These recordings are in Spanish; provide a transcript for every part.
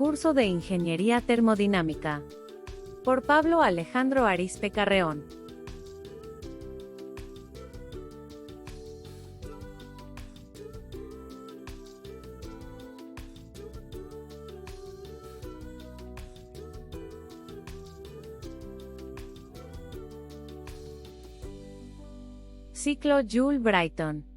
Curso de Ingeniería Termodinámica. Por Pablo Alejandro Arizpe Carreón. Ciclo Joule-Brayton.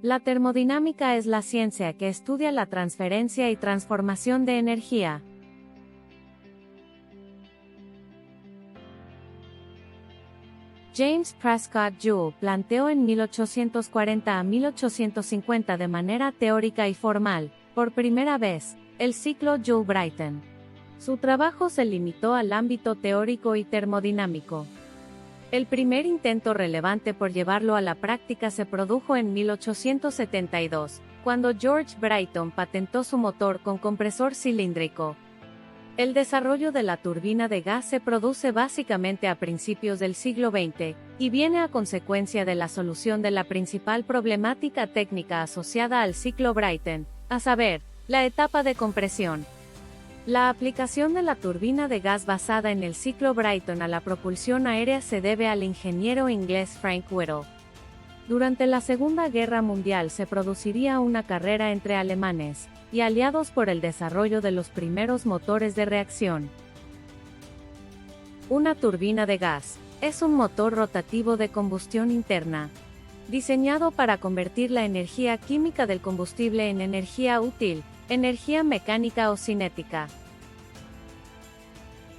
La termodinámica es la ciencia que estudia la transferencia y transformación de energía. James Prescott Joule planteó en 1840 a 1850 de manera teórica y formal, por primera vez, el ciclo Joule-Brayton. Su trabajo se limitó al ámbito teórico y termodinámico. El primer intento relevante por llevarlo a la práctica se produjo en 1872, cuando George Brayton patentó su motor con compresor cilíndrico. El desarrollo de la turbina de gas se produce básicamente a principios del siglo XX, y viene a consecuencia de la solución de la principal problemática técnica asociada al ciclo Brayton, a saber, la etapa de compresión. La aplicación de la turbina de gas basada en el ciclo Brayton a la propulsión aérea se debe al ingeniero inglés Frank Whittle. Durante la Segunda Guerra Mundial se produciría una carrera entre alemanes y aliados por el desarrollo de los primeros motores de reacción. Una turbina de gas es un motor rotativo de combustión interna, diseñado para convertir la energía química del combustible en energía útil, energía mecánica o cinética.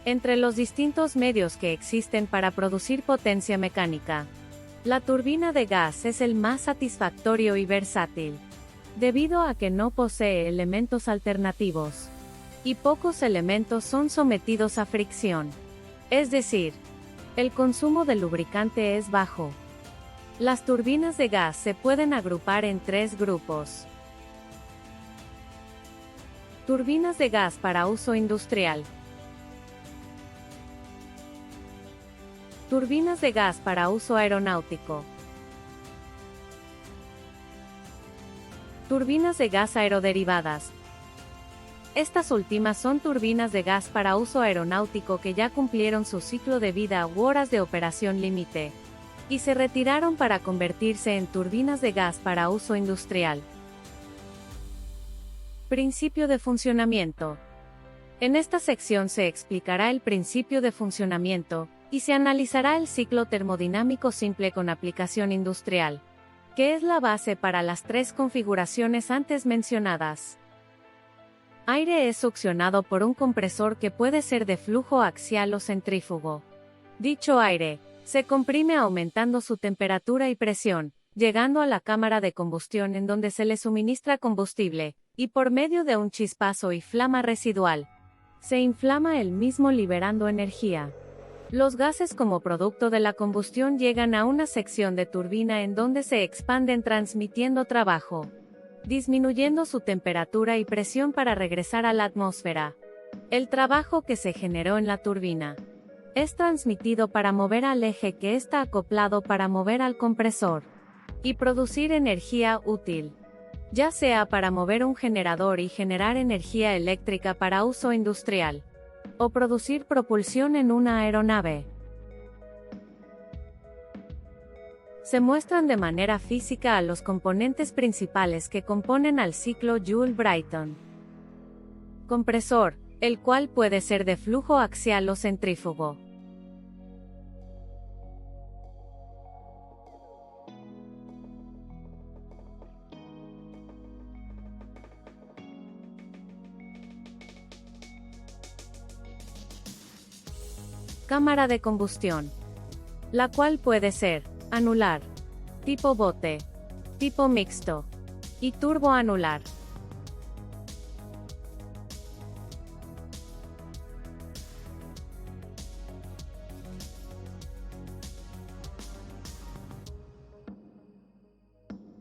Entre los distintos medios que existen para producir potencia mecánica, la turbina de gas es el más satisfactorio y versátil, debido a que no posee elementos alternativos, y pocos elementos son sometidos a fricción. Es decir, el consumo de lubricante es bajo. Las turbinas de gas se pueden agrupar en tres grupos. Turbinas de gas para uso industrial. Turbinas de gas para uso aeronáutico. Turbinas de gas aeroderivadas. Estas últimas son turbinas de gas para uso aeronáutico que ya cumplieron su ciclo de vida u horas de operación límite, y se retiraron para convertirse en turbinas de gas para uso industrial. Principio de funcionamiento. En esta sección se explicará el principio de funcionamiento, y se analizará el ciclo termodinámico simple con aplicación industrial, que es la base para las tres configuraciones antes mencionadas. Aire es succionado por un compresor que puede ser de flujo axial o centrífugo. Dicho aire se comprime aumentando su temperatura y presión, llegando a la cámara de combustión en donde se le suministra combustible, y por medio de un chispazo y flama residual, se inflama el mismo liberando energía. Los gases como producto de la combustión llegan a una sección de turbina en donde se expanden transmitiendo trabajo, disminuyendo su temperatura y presión para regresar a la atmósfera. El trabajo que se generó en la turbina es transmitido para mover al eje que está acoplado para mover al compresor y producir energía útil, ya sea para mover un generador y generar energía eléctrica para uso industrial, o producir propulsión en una aeronave. Se muestran de manera física a los componentes principales que componen al ciclo Joule-Brayton. Compresor, el cual puede ser de flujo axial o centrífugo. Cámara de combustión, la cual puede ser anular, tipo bote, tipo mixto, y turboanular.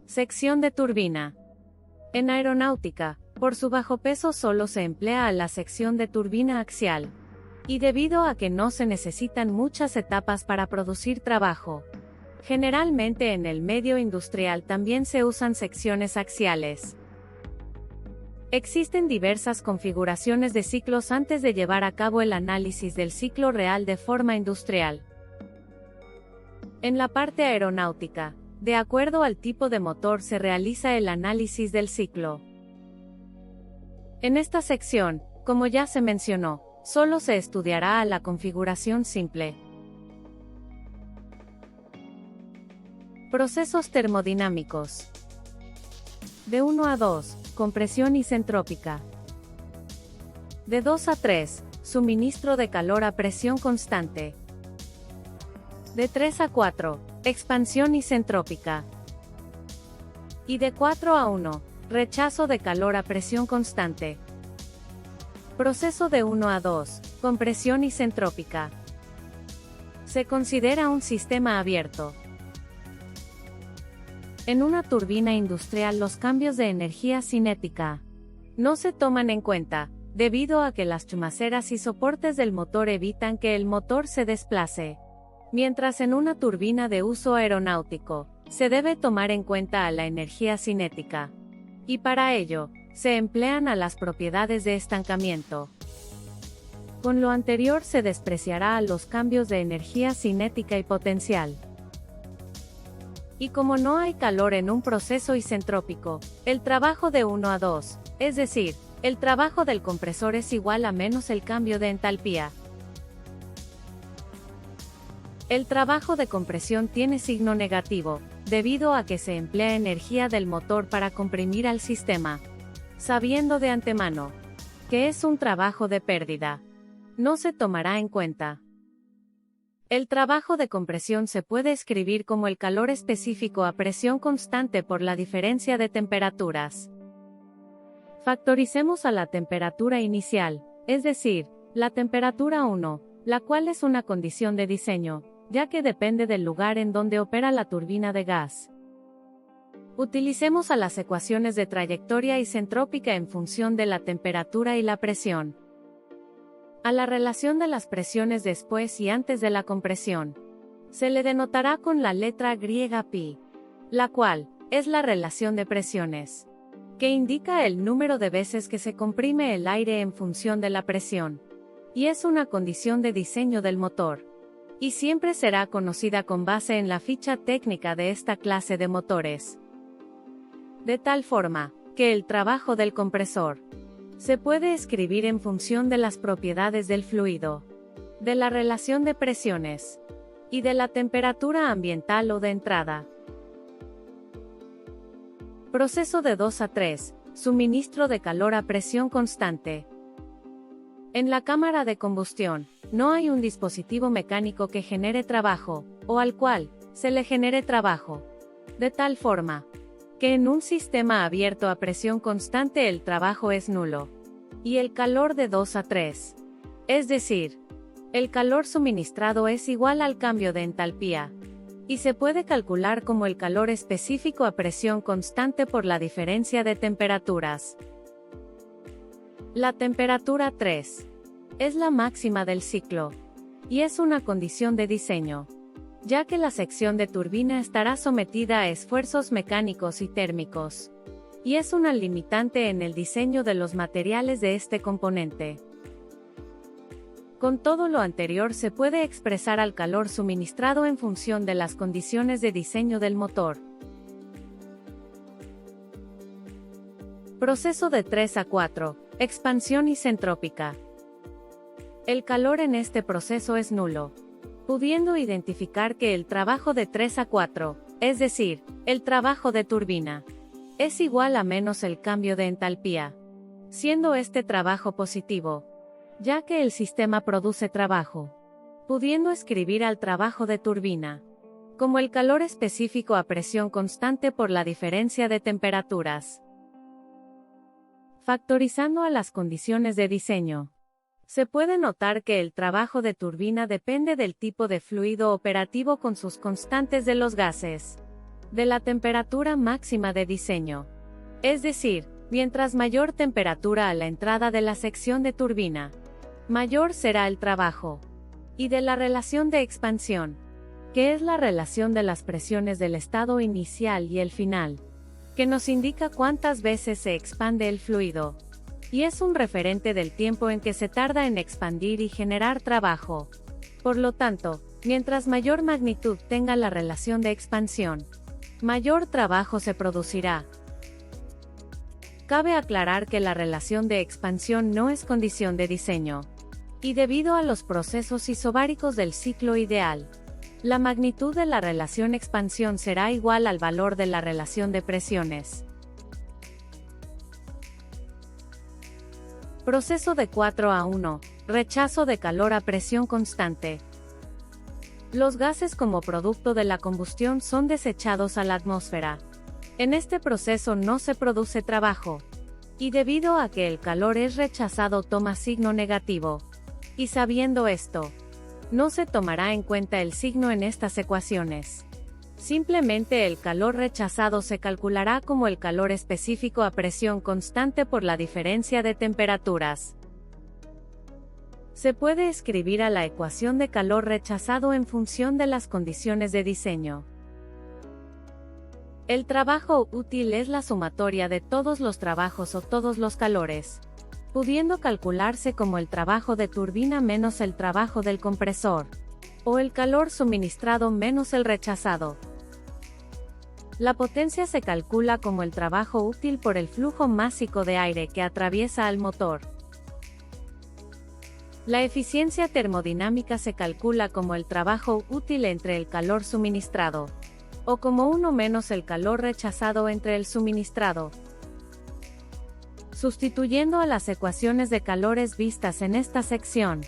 Sección de turbina. En aeronáutica, por su bajo peso solo se emplea a la sección de turbina axial, y debido a que no se necesitan muchas etapas para producir trabajo, Generalmente en el medio industrial también se usan secciones axiales. Existen diversas configuraciones de ciclos antes de llevar a cabo el análisis del ciclo real de forma industrial. En la parte aeronáutica, de acuerdo al tipo de motor se realiza el análisis del ciclo. En esta sección, como ya se mencionó, solo se estudiará la configuración simple. Procesos termodinámicos. De 1 a 2, compresión isentrópica. De 2 a 3, suministro de calor a presión constante. De 3 a 4, expansión isentrópica. Y de 4 a 1, rechazo de calor a presión constante. Proceso de 1 a 2, compresión isentrópica. Se considera un sistema abierto. En una turbina industrial los cambios de energía cinética no se toman en cuenta, debido a que las chumaceras y soportes del motor evitan que el motor se desplace. Mientras en una turbina de uso aeronáutico, se debe tomar en cuenta a la energía cinética. Y para ello, se emplean a las propiedades de estancamiento. Con lo anterior se despreciará a los cambios de energía cinética y potencial. Y como no hay calor en un proceso isentrópico, el trabajo de 1 a 2, es decir, el trabajo del compresor es igual a menos el cambio de entalpía. El trabajo de compresión tiene signo negativo, debido a que se emplea energía del motor para comprimir al sistema. Sabiendo de antemano que es un trabajo de pérdida, no se tomará en cuenta. El trabajo de compresión se puede escribir como el calor específico a presión constante por la diferencia de temperaturas. Factoricemos a la temperatura inicial, es decir, la temperatura 1, la cual es una condición de diseño, ya que depende del lugar en donde opera la turbina de gas. Utilicemos a las ecuaciones de trayectoria isentrópica en función de la temperatura y la presión. A la relación de las presiones después y antes de la compresión se le denotará con la letra griega pi, la cual es la relación de presiones, que indica el número de veces que se comprime el aire en función de la presión, y es una condición de diseño del motor, y siempre será conocida con base en la ficha técnica de esta clase de motores. De tal forma, que el trabajo del compresor se puede escribir en función de las propiedades del fluido, de la relación de presiones, y de la temperatura ambiental o de entrada. Proceso de 2 a 3, suministro de calor a presión constante. En la cámara de combustión, no hay un dispositivo mecánico que genere trabajo, o al cual se le genere trabajo. De tal forma, que en un sistema abierto a presión constante el trabajo es nulo. Y el calor de 2 a 3. Es decir, el calor suministrado es igual al cambio de entalpía. Y se puede calcular como el calor específico a presión constante por la diferencia de temperaturas. La temperatura 3 es la máxima del ciclo. Y es una condición de diseño, ya que la sección de turbina estará sometida a esfuerzos mecánicos y térmicos, y es una limitante en el diseño de los materiales de este componente. Con todo lo anterior se puede expresar al calor suministrado en función de las condiciones de diseño del motor. Proceso de 3 a 4, expansión isentrópica. El calor en este proceso es nulo, pudiendo identificar que el trabajo de 3 a 4, es decir, el trabajo de turbina, es igual a menos el cambio de entalpía, siendo este trabajo positivo, ya que el sistema produce trabajo, pudiendo escribir al trabajo de turbina como el calor específico a presión constante por la diferencia de temperaturas. Factorizando a las condiciones de diseño, se puede notar que el trabajo de turbina depende del tipo de fluido operativo con sus constantes de los gases, de la temperatura máxima de diseño. Es decir, mientras mayor temperatura a la entrada de la sección de turbina, mayor será el trabajo. Y de la relación de expansión, que es la relación de las presiones del estado inicial y el final, que nos indica cuántas veces se expande el fluido, y es un referente del tiempo en que se tarda en expandir y generar trabajo. Por lo tanto, mientras mayor magnitud tenga la relación de expansión, mayor trabajo se producirá. Cabe aclarar que la relación de expansión no es condición de diseño, y debido a los procesos isobáricos del ciclo ideal, la magnitud de la relación expansión será igual al valor de la relación de presiones. Proceso de 4:1, rechazo de calor a presión constante. Los gases como producto de la combustión son desechados a la atmósfera. En este proceso no se produce trabajo, y debido a que el calor es rechazado toma signo negativo. Y sabiendo esto, no se tomará en cuenta el signo en estas ecuaciones. Simplemente el calor rechazado se calculará como el calor específico a presión constante por la diferencia de temperaturas. Se puede escribir a la ecuación de calor rechazado en función de las condiciones de diseño. El trabajo útil es la sumatoria de todos los trabajos o todos los calores, pudiendo calcularse como el trabajo de turbina menos el trabajo del compresor, o el calor suministrado menos el rechazado. La potencia se calcula como el trabajo útil por el flujo másico de aire que atraviesa al motor. La eficiencia termodinámica se calcula como el trabajo útil entre el calor suministrado, o como 1 menos el calor rechazado entre el suministrado. Sustituyendo a las ecuaciones de calores vistas en esta sección,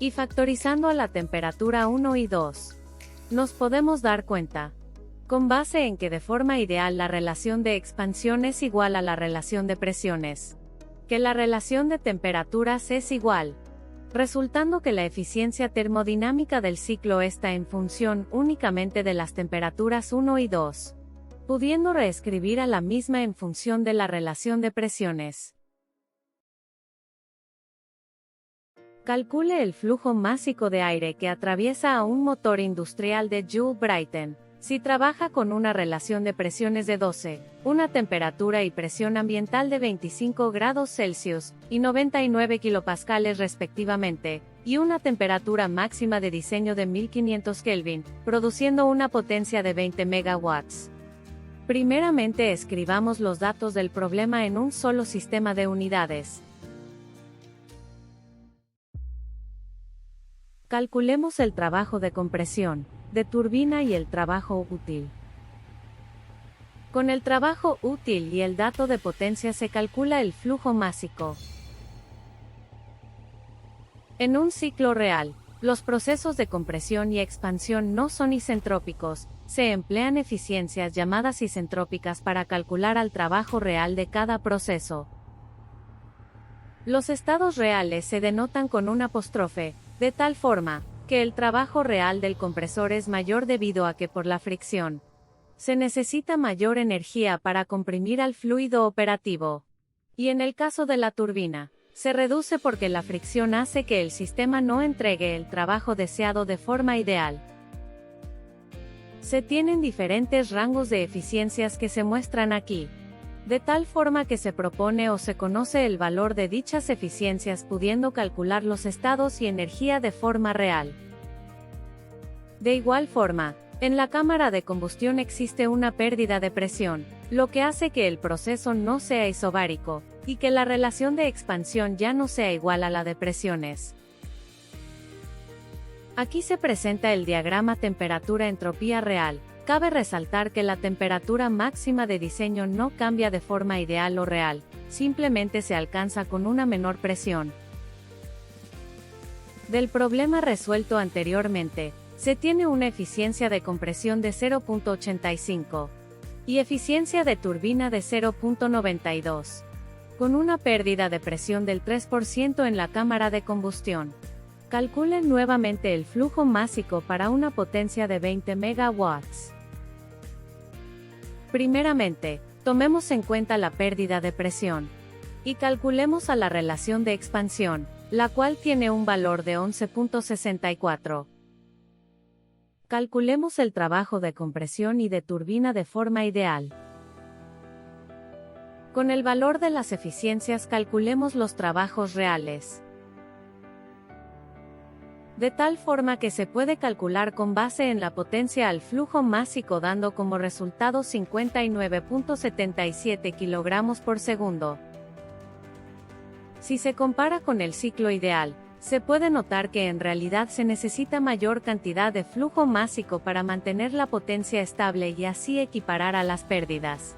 y factorizando a la temperatura 1 y 2, nos podemos dar cuenta, con base en que de forma ideal la relación de expansión es igual a la relación de presiones, que la relación de temperaturas es igual, resultando que la eficiencia termodinámica del ciclo está en función únicamente de las temperaturas 1 y 2, pudiendo reescribir a la misma en función de la relación de presiones. Calcule el flujo másico de aire que atraviesa a un motor industrial de Joule Brayton, si trabaja con una relación de presiones de 12, una temperatura y presión ambiental de 25 grados Celsius y 99 kilopascales respectivamente, y una temperatura máxima de diseño de 1500 Kelvin, produciendo una potencia de 20 megawatts. Primeramente escribamos los datos del problema en un solo sistema de unidades. Calculemos el trabajo de compresión, de turbina y el trabajo útil. Con el trabajo útil y el dato de potencia se calcula el flujo másico. En un ciclo real, los procesos de compresión y expansión no son isentrópicos, se emplean eficiencias llamadas isentrópicas para calcular el trabajo real de cada proceso. Los estados reales se denotan con un apóstrofe, de tal forma que el trabajo real del compresor es mayor debido a que por la fricción se necesita mayor energía para comprimir al fluido operativo. Y en el caso de la turbina, se reduce porque la fricción hace que el sistema no entregue el trabajo deseado de forma ideal. Se tienen diferentes rangos de eficiencias que se muestran aquí, de tal forma que se propone o se conoce el valor de dichas eficiencias pudiendo calcular los estados y energía de forma real. De igual forma, en la cámara de combustión existe una pérdida de presión, lo que hace que el proceso no sea isobárico, y que la relación de expansión ya no sea igual a la de presiones. Aquí se presenta el diagrama temperatura-entropía real. Cabe resaltar que la temperatura máxima de diseño no cambia de forma ideal o real, simplemente se alcanza con una menor presión. Del problema resuelto anteriormente, se tiene una eficiencia de compresión de 0.85 y eficiencia de turbina de 0.92, con una pérdida de presión del 3% en la cámara de combustión. Calculen nuevamente el flujo másico para una potencia de 20 megawatts. Primeramente, tomemos en cuenta la pérdida de presión y calculemos a la relación de expansión, la cual tiene un valor de 11.64. Calculemos el trabajo de compresión y de turbina de forma ideal. Con el valor de las eficiencias calculemos los trabajos reales. De tal forma que se puede calcular con base en la potencia al flujo másico dando como resultado 59.77 kg por segundo. Si se compara con el ciclo ideal, se puede notar que en realidad se necesita mayor cantidad de flujo másico para mantener la potencia estable y así equiparar a las pérdidas.